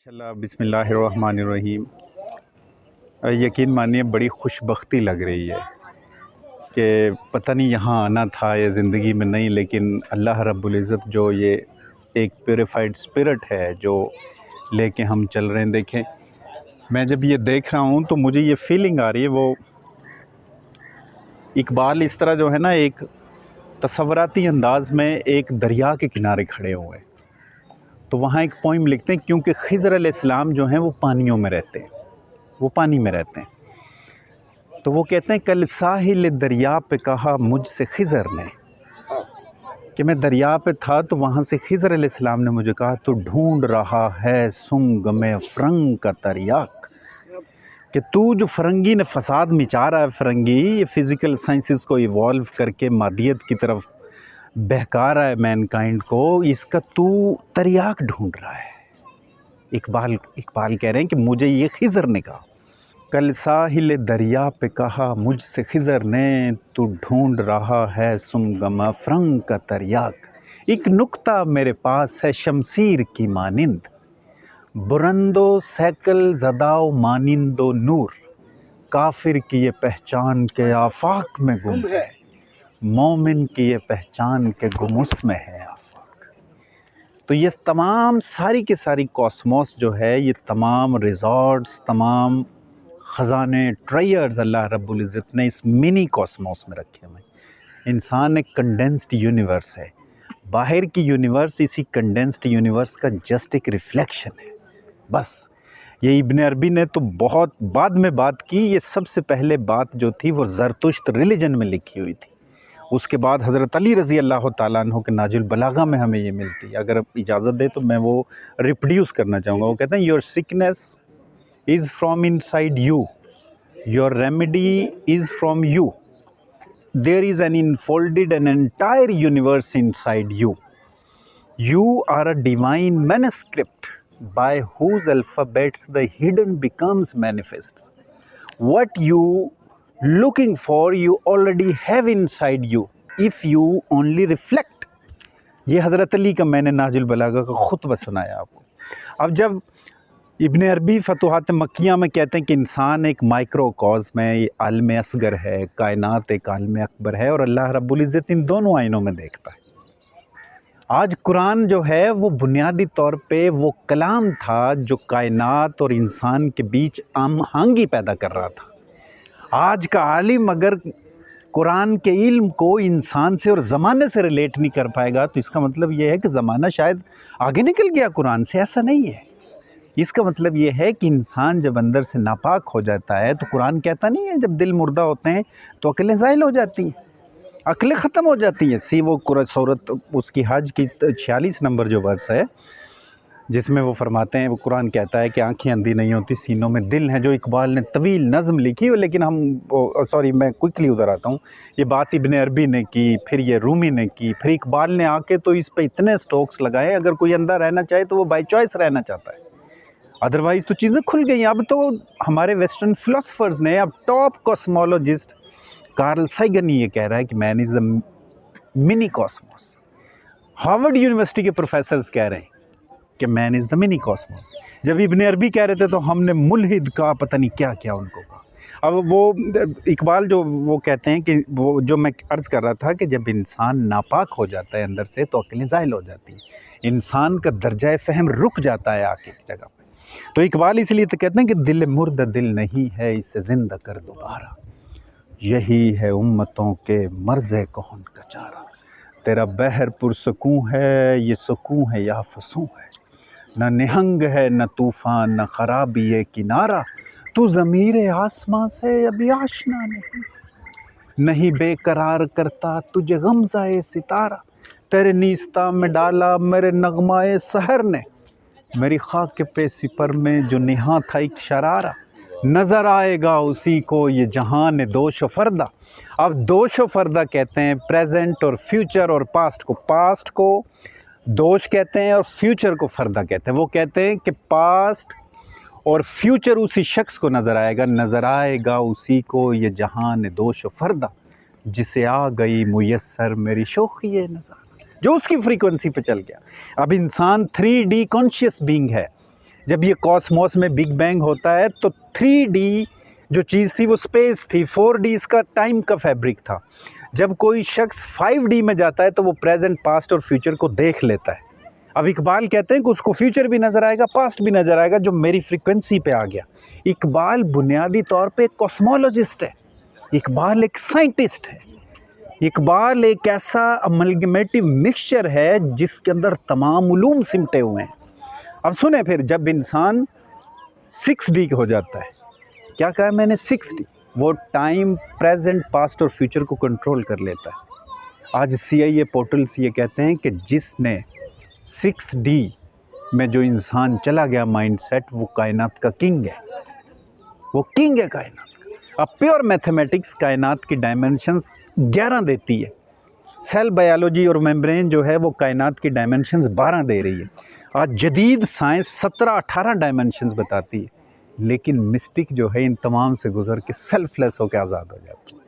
माशाल्लाह बिस्मिल्लाह रहमान रहीम। यकीन मानिए बड़ी खुशबख्ती लग रही है कि पता नहीं यहाँ आना था या ज़िंदगी में नहीं, लेकिन अल्लाह रब्बुल इज़्ज़त जो ये एक प्योरीफाइड स्पिरिट है जो लेके हम चल रहे हैं। देखें, मैं जब ये देख रहा हूँ तो मुझे ये फीलिंग आ रही है, वो इकबाल इस तरह जो है ना, एक तसव्वुराती अंदाज़ में एक दरिया के किनारे खड़े हुए हैं। तो वहाँ एक पोइम लिखते हैं, क्योंकि खिज़र अलैहिस्सलाम जो हैं वो पानियों में रहते हैं, वो पानी में रहते हैं। तो वो कहते हैं, कल साहिल दरिया पे कहा मुझसे खिज़र ने, कि मैं दरिया पे था तो वहाँ से खिज़र अलैहिस्सलाम ने मुझे कहा, तो ढूंढ रहा है सुंगमे फ़रंग का तरियाक, कि तू जो फ़रंगी ने फ़साद मिचा रहा है, फ़रंगी ये फ़िज़िकल साइंसेस को इवॉल्व करके मादियत की तरफ बहका रहा है मैनकाइंड को, इसका तू तरियाक ढूंढ रहा है। इकबाल कह रहे हैं कि मुझे ये खिज़र ने कहा, कल साहिल दरिया पे कहा मुझसे खिज़र ने, तू ढूंढ रहा है सुमगमा फ़रंग का तरियाक। एक नुक्ता मेरे पास है शमशीर की मानिंद, बुरंदो सैकल ज़दाओ मानिंदो नूर, काफिर की ये पहचान के आफाक में गुम है, मोमिन की ये पहचान के गुमुस में है आफाक। तो ये तमाम सारी की सारी कॉस्मोस जो है, ये तमाम रिज़ॉर्ट्स, तमाम ख़जाने, ट्रेयर्स अल्लाह रब्बुल इज़्ज़त ने इस मिनी कॉस्मोस में रखे हुए हैं। इंसान एक कंडेंस्ड यूनिवर्स है, बाहर की यूनिवर्स इसी कंडेंस्ड यूनिवर्स का जस्ट एक रिफ्लेक्शन है बस। ये इब्न अरबी ने तो बहुत बाद में बात की, ये सबसे पहले बात जो थी वो ज़रतुश्त रिलीजन में लिखी हुई थी। उसके बाद हज़रत अली रज़ी अल्लाह ताला अन्हु के नाजुल बलागा में हमें ये मिलती है। अगर आप इजाज़त दे तो मैं वो रिप्रोड्यूस करना चाहूँगा। वो कहते हैं, your sickness is from inside you, your remedy is from you, there is an enfolded an entire universe inside you, you are a divine manuscript by whose alphabets the hidden becomes manifest. What you looking for you already have inside you if you only reflect. ये हज़रत अली का मैंने नाजुल बलागा का खुतबा सुनाया आपको। अब जब इब्न अरबी फतुहात मक्किया में कहते हैं कि इंसान एक माइक्रोकॉज़्म है, ये आलम असगर है, कायनात एक आलम अकबर है, और अल्लाह रब्बुल इज़्ज़त इन दोनों आइनों में देखता है। आज कुरान जो है वो बुनियादी तौर पे वो कलाम था जो कायनात और इंसान के बीच हमआहंगी पैदा कर रहा था। आज का आलिम अगर कुरान के इल्म को इंसान से और ज़माने से रिलेट नहीं कर पाएगा तो इसका मतलब ये है कि ज़माना शायद आगे निकल गया कुरान से। ऐसा नहीं है। इसका मतलब ये है कि इंसान जब अंदर से नापाक हो जाता है तो कुरान कहता नहीं है जब दिल मुर्दा होते हैं तो अक्लें ज़ाइल हो जाती हैं, अक्लें ख़त्म हो जाती हैं। वो सूरत उसकी हज की 46 नंबर जो वर्स है जिसमें वो फरमाते हैं, वो कुरान कहता है कि आंखें अंधी नहीं होती, सीनों में दिल हैं। जो इकबाल ने तवील नज़म लिखी है, लेकिन मैं क्विकली उधर आता हूँ। ये बात इब्न अरबी ने की, फिर ये रूमी ने की, फिर इकबाल ने आके तो इस पे इतने स्ट्रोक्स लगाए, अगर कोई अंदर रहना चाहे तो वो बाई चॉइस रहना चाहता है, अदरवाइज़ तो चीज़ें खुल गई। अब तो हमारे वेस्टर्न फ़िलोसफर्स ने, अब टॉप कॉस्मोलॉजिस्ट कार्ल साइगन ये कह रहा है कि man is the mini Cosmos. Harvard university के प्रोफेसर्स कह रहे हैं कि man is the mini Cosmos. जब इब्न अरबी कह रहे थे तो हमने मुल्हिद का पता नहीं क्या क्या उनको कहा। अब वो इकबाल जो वो कहते हैं कि वो जो मैं अर्ज़ कर रहा था कि जब इंसान नापाक हो जाता है अंदर से तो अक्लें ज़ाइल हो जाती हैं, इंसान का दर्जा फ़हम रुक जाता है आके एक जगह पे। तो इकबाल इसलिए तो कहते हैं कि दिल मुर्दा दिल नहीं है, इसे ज़िंदा कर दोबारा, यही है उम्मतों के मर्ज़े कौन का चारा, तेरा बहर पुरसकूँ है, ये सुकूँ है या फसूँ है, न निहंग है न तूफ़ान न ख़राबी ये किनारा, तू ज़मीरे आसमां से अभी आशना नहीं बेकरार करता तुझे गमज़ाए सितारा, तेरे नीस्ता में डाला मेरे नगमाए सहर ने, मेरी खाक पे सिपर में जो निहा था एक शरारा, नज़र आएगा उसी को ये जहान दोष फ़र्दा। अब दोष फ़र्दा कहते हैं प्रेजेंट और फ्यूचर और पास्ट को दोष कहते हैं और फ्यूचर को फ़र्दा कहते हैं। वो कहते हैं कि पास्ट और फ्यूचर उसी शख्स को नज़र आएगा उसी को ये जहान दोष फ़र्दा, जिसे आ गई मुयस्सर मेरी शोखी नज़र, जो उसकी फ्रीक्वेंसी पे चल गया। अब इंसान 3D कॉन्शियस बीइंग है, جب یہ کاسموس میں بگ بینگ ہوتا ہے تو 3D جو چیز تھی وہ اسپیس تھی، 4D اس کا ٹائم کا فیبرک تھا. جب کوئی شخص 5D میں جاتا ہے تو وہ پریزنٹ، پاسٹ اور فیوچر کو دیکھ لیتا ہے. اب اقبال کہتے ہیں کہ اس کو فیوچر بھی نظر آئے گا، پاسٹ بھی نظر آئے گا جو میری فریکوینسی پہ آ گیا. اقبال بنیادی طور پہ ایک کاسمولوجسٹ ہے، اقبال ایک سائنٹسٹ ہے، اقبال ایک ایسا املگمیٹو مکسچر ہے جس کے اندر تمام علوم سمٹے ہوئے ہیں. اب سنیں پھر، جب انسان 6D ہو جاتا ہے، کیا کہا میں نے؟ 6D، وہ ٹائم، پریزنٹ، پاسٹ اور فیوچر کو کنٹرول کر لیتا ہے. آج CIA پورٹلز یہ کہتے ہیں کہ جس نے 6D میں جو انسان چلا گیا مائنڈ سیٹ، وہ کائنات کا کنگ ہے، وہ کنگ ہے کائنات کا. اب پیور میتھمیٹکس کائنات کی ڈائمنشنز 11 دیتی ہے، سیل بائیولوجی اور میمبرین جو ہے وہ کائنات کی ڈائمنشنز 12 دے رہی ہے. آج جدید سائنس 17-18 ڈائمنشنز بتاتی ہے، لیکن مسٹک جو ہے ان تمام سے گزر کے سیلف لیس ہو کے آزاد ہو جاتی ہے.